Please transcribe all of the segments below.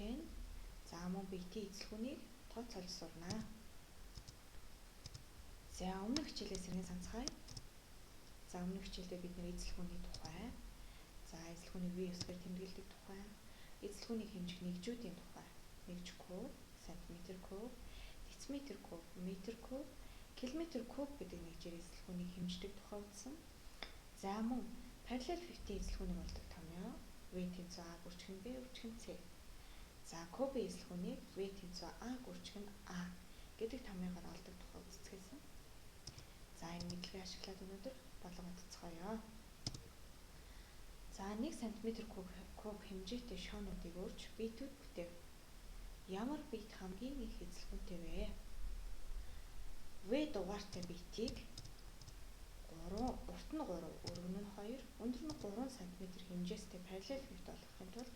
биетэй нь за мөн биетийн эзлэгүүнийг тооцоолж сурнаа. За өмнөх хичээлээс иргэн санацгаая. За өмнөх хичээлдээ бид нэр эзлэгүүний тухай, за эзлэгүүний V өсгөр тэмдэглэдэг тухай, эзлэгүүний хэмжих нэгжүүдийн тухай, нэгж куб, сантиметр куб, дециметр куб, метр куб, километр куб гэдэг нэгжээр эзлэгүүнийг хэмждэг тухай үзсэн. За мөн параллел 50 эзлэгүүнийг болдог томьёо V тэнцүү А гүрчгэн B үрчгэн C. За кубын эзлэгүүнийг V тэнцүү А гүрчгэн А гэдэг томьёогоор олдог тухай үздэсгэлсэн. За энэ мэдлэгийг ашиглаад өнөөдөр болон утцгаая. За 1 см куб хэмжээтэй шоонуудыг өрж биетүүд бүтээв. Ямар биет хамгийн их эзлэгүүнтэй вэ? V дугаартай биетийг урт нь 3, өргөн нь 2, өндөр нь 3 см хэмжээстэй параллел 50 болгохын тулд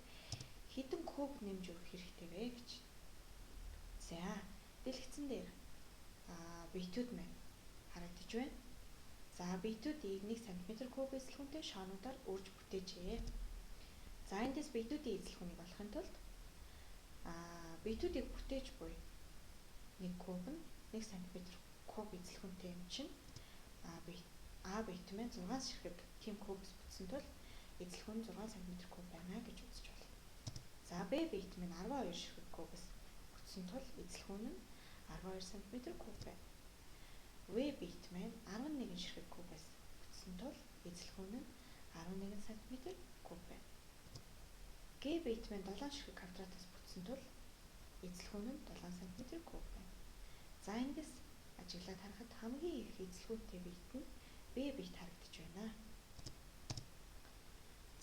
хэдэн куб нэмж өргөх хэрэгтэй вэ гэж. За дэлгэцэн дээр биетүүд маань харагдаж байна. За биетүүдийг 1 см куб эзлэгүүнтэй шоонуудаар өрж бүтээжээ. За эндээс биетүүдийн эзлэгүүнийг олохын тулд биетүүдийг бүтээж буй 1 куб нь 1 см куб эзлэгүүнтэй юм чинь А биет маань 6 ширхэг тийм кубс бүтсэн тул эзлэгүүн нь 6 см куб байна гэж үзэж байна. За Б биет маань 12 ширхэг кубс бүтсэн тул эзлэгүүн нь 12 см куб байна. В биет маань 11 ширхэг кубс бүтсэн тул эзлэгүүн нь 11 см куб байна. Г биет маань 7 ширхэг квадратаас бүтсэн тул эзлэгүүн нь 7 см куб байна. За эндээс ажиглаад харахад хамгийн их эзлэгүүнтэй биет нь Б биет харагдаж байна.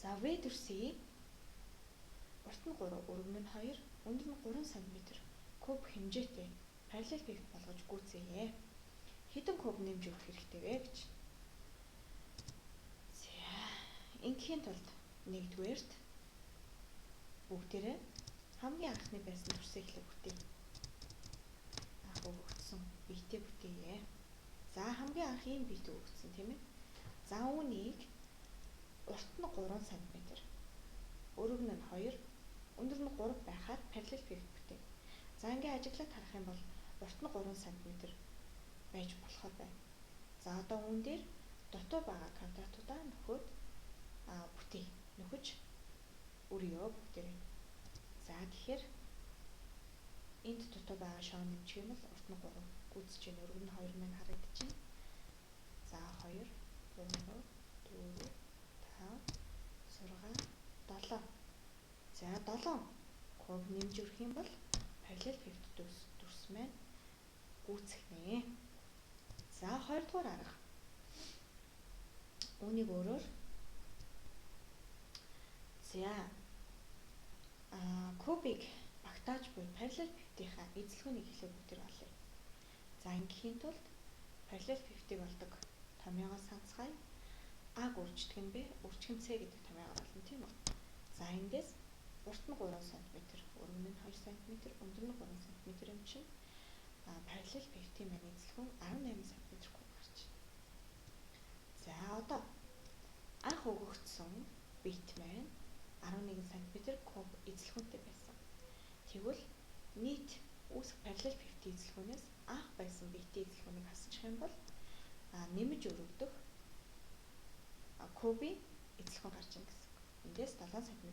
За В дүрсийг урт нь 3, өргөн нь 2, өндөр нь 3 см куб хэмжээтэй параллел 50 болгож гүйцээе. Хэдэн куб нэмж өргөх хэрэгтэй вэ гэж. За ингээхийн тулд нэгдүгээрт бүгдээрээ хамгийн анхны байсан дүрсээ эхлэх бүтээе. Анх өгөгдсөн биетээ бүтээе. За хамгийн анх ийм биет өгөгдсөн тийм ээ. За үүнийг урт нь 3 см, өргөн нь 2, өндөр нь 3 байхаар параллел 50 бүтэв. За ингээ ажиглаад харах юм бол урт нь 3 см байж болохоор байна. За одоо үүн дээр дотоо байгаа квадратуудаа нөхөж өрьё бүгдээрээ. За тэгэхээр энд дотоо байгаа шоон нэмчих юм бол урт нь 3 гүйцэж байна. Өргөн нь 2 маань харагдаж байна. За 2, 3, 4, 5, 6, 7. За 7 куб нэмж өрөх юм бол параллел 50 дүрс маань гүйцэхнэ. За 2 дугаар арга. Үүнийг өөрөөр кубыг багтааж буй параллел 50-ийнхаа эзлэгүүнийг эхлээд бүтээр олъё. За ингээхийн тулд параллел 50 болдог томьёогоос санацгаая. А гүрчтгэн Б үрчгэн С гэдэг томьёогоор олно тийм үү? За эндээс урт нь 3 см, өргөн нь 2 см, өндөр нь 3 см юм чинь параллел 50 маань эзлэгүүн 18 см куб гарч байна. За одоо анх өгөгдсөн биет маань 11 см куб эзлэгүүнтэй байсан. Тэгвэл нийт үүсэх параллел 50 эзлэгүүнээс анх байсан биетийн эзлэгүүнийг хасчих юм бол нэмж өргөдөх кубын эзлэгүүн гарч ийн гэсэн. Эндээс 7 см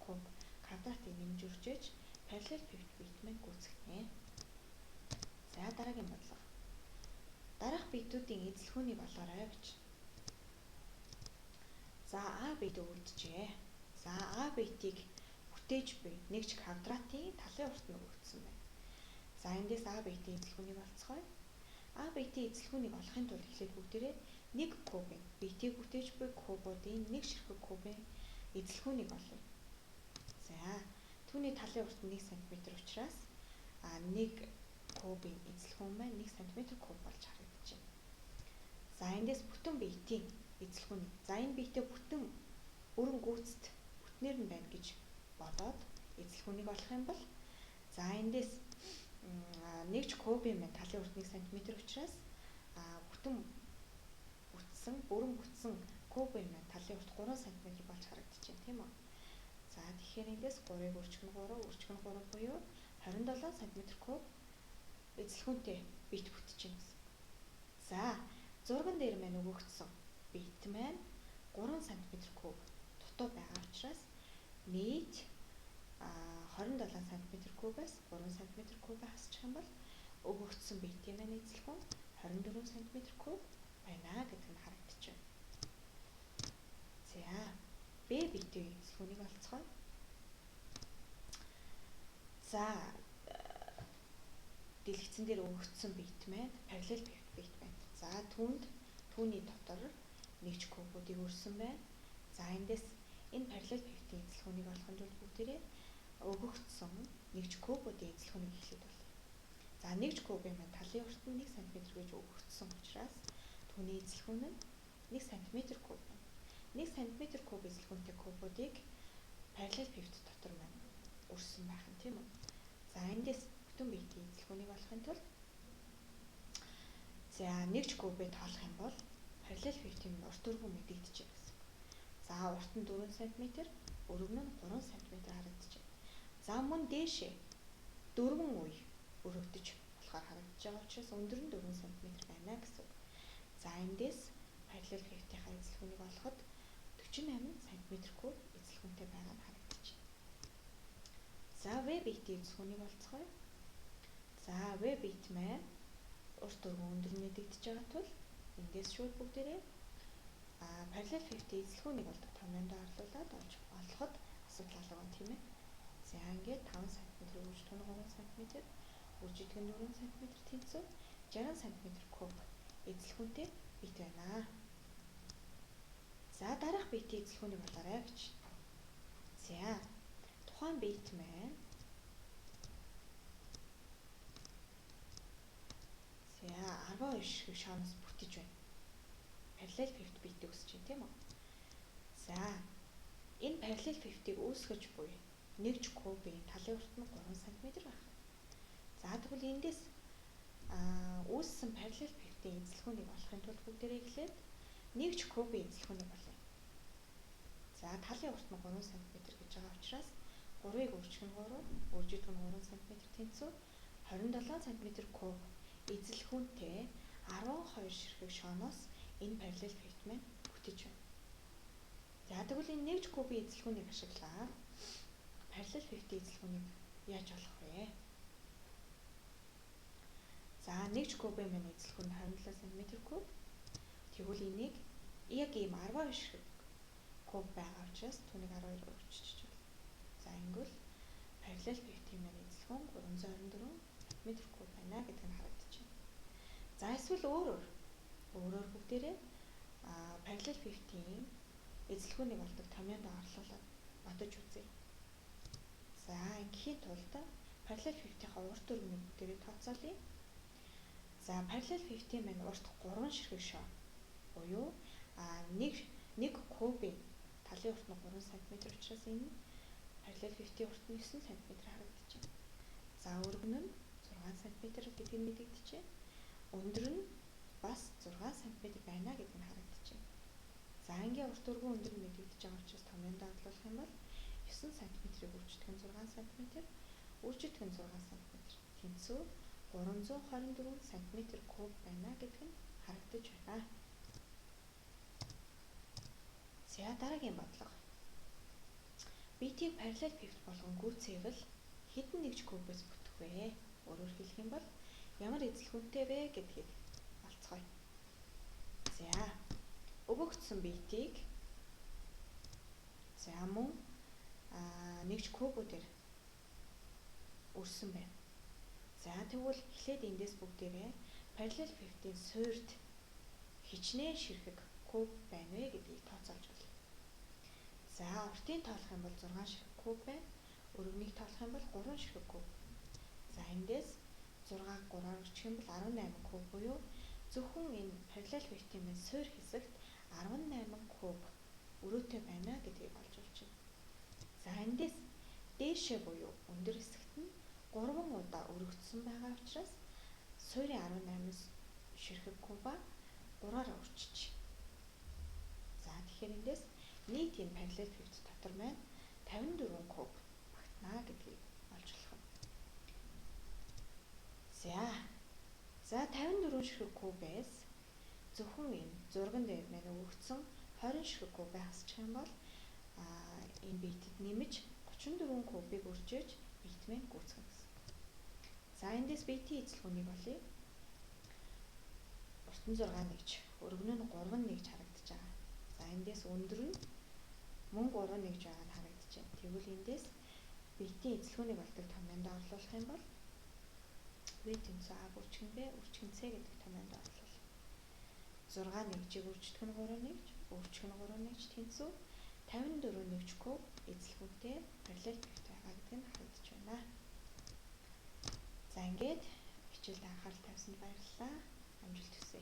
куб квадратыг нэмж өржээж параллел 50 биет маань гүйцэхнэ. За дараагийн бодлого. Дараах биетүүдийн эзлэгүүнийг олоорой гэж. За А биет өгөгдөжээ. За А биетийг бүтээж буй нэгж квадратын талын урт нь өгөгдсөн байна. За эндээс А биетийн эзлэгүүнийг олцгоё. А биетийн эзлэгүүнийг олохын тулд эхлээд бүгдээрээ 1 кубын биетийг бүтээж буй кубуудын 1 ширхэг кубын эзлэгүүнийг олъё. За түүний талын урт нь 1 см учраас 1 кубын эзлэгүүн маань 1 см куб болж харагдаж байна. За эндээс бүтэн биетийн эзлэгүүнийг. За энэ биетээ бүтэн өрн гүйцэд бүтнээр нь байна гэж бодоод эзлэгүүнийг олох юм бол за эндээс нэгж кубын маань талын урт 1 см учраас бүрэн бүтсэн кубын маань талын урт 3 см болж харагдаж байна тийм үү? За тэгэхээр эндээс 3-ыг өрчгөн 3 буюу 27 см куб эзэлхүүнтэй бит бүтэж байна гэсэн. За зурган дээр маань өгөгдсөн бит маань 3 см куб дутуу байгаа учраас нийт 27 см кубаас 3 см куб хасчих юм бол өгөгдсөн битийн маань эзэлхүүн 24 см куб байна гэдэг нь харагдаж байна. За Б битийн эзэлхүүнийг олцгоё. За дэлгэцэн дээр өгөгдсөн бит маань параллел пивот бит байна. За түүний дотор нэгж кубуудыг өрсөн байна. За эндээс энэ параллел пивотын эзэлхүүнийг олохын тулд бүгдээрээ өгөгдсөн нэгж кубуудын эзэлхүүнийг эхлээд болъё. За нэгж кубын маань талын урт нь 1 см гэж өгөгдсөн учраас түүний эзэлхүүн нь 1 см куб байна. 1 см куб эзэлхүүнтэй кубуудыг параллел пивот дотор маань өрсөн байх нь тийм үү? За эндээс бүтэн битийн эзэлхүүнийг олохын тулд за нэгж кубыг тоолох юм бол параллел пивотын урт өргөн мэдэгдэж байна гэсэн. За урт нь 4 см, өргөн нь 3 см харагдаж байна. За мөн дээшээ 4 үе өргөдөж болохоор харагдаж байгаа учраас өндөр нь 4 см байна гэсэн. За эндээс параллел пивотынхаа эзэлхүүнийг олоход 48 см куб эзэлхүүнтэй байгаа нь харагдаж байна. За В битийн эзэлхүүнийг олцгоё. За В бит маань урт өргөн өндөр нь мэдэгдэж байгаа тул эндээс шууд бүгдээрээ параллел пивотын эзэлхүүнийг олдог томьёонд орлуулад олоход асуудал алга байна тийм ээ. За ингээд 5 см үржих нь 3 см, үржих нь 4 см тэнцүү 60 см куб эзэлхүүнтэй бит байна. За дараах битийн эзэлхүүнийг олоорой гэж. За тухайн бит маань за 12 ширхэг шооноос бүтэж байна. Параллел пивот бит үүсэж байна тийм үү? За энэ параллел пивотыг үүсгэж буй нэгж кубын талын урт нь 3 см байх. За тэгвэл эндээс үүссэн параллел пивотын эзэлхүүнийг олохын тулд бүгдээрээ эхлээд нэгж кубын эзэлхүүнийг олъё. За талын урт нь 3 см гэж байгаа учраас 3-ыг өрчих нь 3, үржих нь 3 см тэнцүү 27 см куб эзэлхүүнтэй 12 ширхэг шооноос энэ параллел пивот маань бүтэж байна. За тэгвэл энэ нэгж кубын эзэлхүүнийг ашиглаад параллел пивотын эзэлхүүнийг яаж олох вэ? За нэгж кубын маань эзэлхүүн 27 см куб. Тэгвэл энийг яг ийм 12 ширхэг куб байгаа учраас түүнийг 12-оор өрчиж байна. За ингэвэл параллел пивотын маань эзэлхүүн 324 см куб байна гэдэг нь харагдаж байна. За эсвэл өөрөөр бүгдээрээ параллел пивотын эзэлхүүнийг олдог томьёонд орлуулад бодож үзье. За ингээхийн тулд параллел пивотынхаа урт өргөнийг бүгдээрээ тооцоолъё. За параллел пивотын маань урт 3 ширхэг шоо буюу 1 кубын талын урт нь 3 см учраас энэ параллел пивотын урт нь 9 см харагдаж байна. За өргөн нь 6 см гэдэг нь мэдэгдэж байна. Өндөр нь бас 6 см байна гэдэг нь харагдаж байна. За ингийн урт өргөн өндөр нь мэдэгдэж байгаа учраас томьёонд орлуулах юм бол 9 см-ийг үржих нь 6 см, үржих нь 6 см тэнцүү 324 см куб байна гэдэг нь харагдаж байна. За дараагийн бодлого. Битийг параллел пивот болгон гүйцээвэл хэдэн нэгж кубээс бүтэх вэ? Өөрөөр хэлэх юм бол ямар эзэлхүүнтэй вэ гэдгийг олцгоё. За өгөгдсөн битийг за мөн нэгж кубуудаар өрсөн байна. За тэгвэл эхлээд эндээс бүгдээрээ параллел пивотын суурьд хичнээн ширхэг куб байна вэ гэдгийг тооцоолж болно. За уртыг тоолох юм бол 6 ширхэг куб байна. Өргөнийг тоолох юм бол 3 ширхэг куб. За эндээс 6-г 3-аар өрчих юм бол 18 куб буюу зөвхөн энэ параллел пивотын маань суурь хэсэгт 18 куб өрөөтэй байна гэдгийг олж авч байна. За эндээс дээшээ буюу өндөр хэсэгт нь 3 удаа өргөгдсөн байгаа учраас суурийн 18 ширхэг куба 3-аар өрчиж. За тэгэхээр эндээс нийт энэ параллел пивот дотор маань 54 куб багтана гэдгийг олж болох юм. За 54 ширхэг кубээс зөвхөн энэ зурган дээр маань өгөгдсөн 20 ширхэг кубыг хасчих юм бол энэ биетэд нэмж 34 кубыг үржиж биет маань гүйцэтгэх гэсэн. За эндээс биетийн эзлэгүүнийг олъё. Уртан 6 нэгж, өргөн нь 3 нэгж харагдаж байгаа. За эндээс өндөр нь мөн 3 нэгж байгаа нь харагдаж байна. Тэгвэл эндээс биетийн эзлэгүүнийг олдог томьёонд орлуулах юм бол V тэнцүү А бүрчгэн B үрчгэн С гэдэг томьёонд орлуул. 6 нэгжийг үржигдэх нь 3 нэгж, үржих нь 3 нэгж тэнцүү 54 нэгж куб эзлэгүүнтэй параллель бэгт байгаа гэдэг нь харагдаж байна. За ингээд хичээлд анхаарал тавьсанд баярлалаа. Амжилт хүсье.